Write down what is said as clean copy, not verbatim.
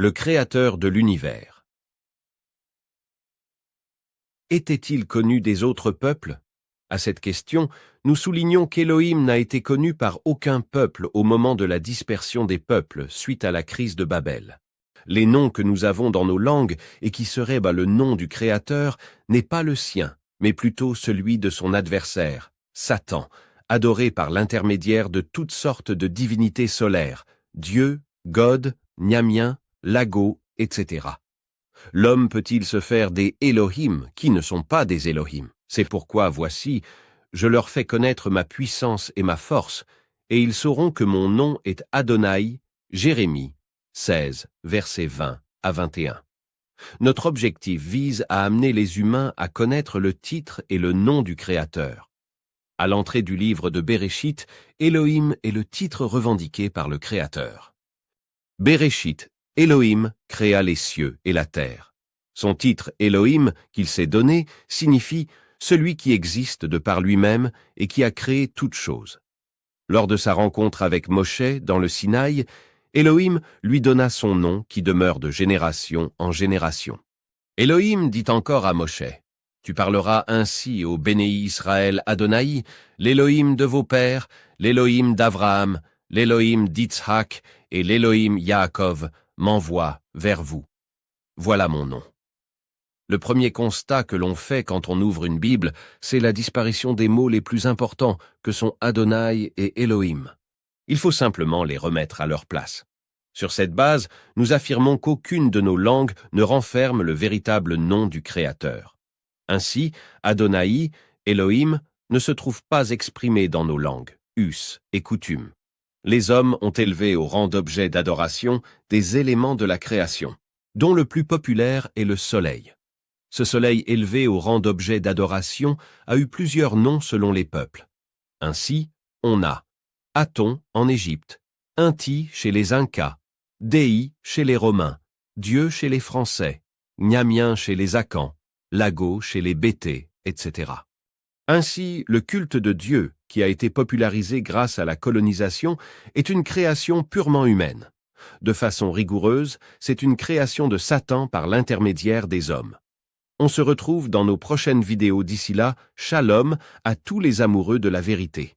le créateur de l'univers. Était-il connu des autres peuples? À cette question, nous soulignons qu'Élohim n'a été connu par aucun peuple au moment de la dispersion des peuples suite à la crise de Babel. Les noms que nous avons dans nos langues et qui seraient le nom du Créateur n'est pas le sien, mais plutôt celui de son adversaire, Satan, adoré par l'intermédiaire de toutes sortes de divinités solaires, Dieu, God, Nyamien, Lago, etc. L'homme peut-il se faire des Elohim qui ne sont pas des Elohim? C'est pourquoi, voici, je leur fais connaître ma puissance et ma force, et ils sauront que mon nom est Adonai, Jérémie 16, versets 20 à 21. Notre objectif vise à amener les humains à connaître le titre et le nom du Créateur. À l'entrée du livre de Béréchit, Elohim est le titre revendiqué par le Créateur. Béréchit, Elohim créa les cieux et la terre. Son titre Elohim, qu'il s'est donné, signifie « celui qui existe de par lui-même et qui a créé toutes choses ». Lors de sa rencontre avec Moshe dans le Sinaï, Elohim lui donna son nom qui demeure de génération en génération. Elohim dit encore à Moshe, « Tu parleras ainsi au Béné Israël Adonai, l'Elohim de vos pères, l'Elohim d'Abraham, l'Elohim d'Itzhak et l'Elohim Yaakov m'envoie vers vous. Voilà mon nom. » Le premier constat que l'on fait quand on ouvre une Bible, c'est la disparition des mots les plus importants que sont Adonai et Elohim. Il faut simplement les remettre à leur place. Sur cette base, nous affirmons qu'aucune de nos langues ne renferme le véritable nom du Créateur. Ainsi, Adonai, Elohim, ne se trouve pas exprimé dans nos langues, us et coutumes. Les hommes ont élevé au rang d'objet d'adoration des éléments de la création, dont le plus populaire est le soleil. Ce soleil élevé au rang d'objet d'adoration a eu plusieurs noms selon les peuples. Ainsi, on a Aton en Égypte, Inti chez les Incas, Dei chez les Romains, Dieu chez les Français, Nyamien chez les Akans, Lago chez les Bétés, etc. Ainsi, le culte de Dieu, qui a été popularisé grâce à la colonisation, est une création purement humaine. De façon rigoureuse, c'est une création de Satan par l'intermédiaire des hommes. On se retrouve dans nos prochaines vidéos. D'ici là, shalom à tous les amoureux de la vérité.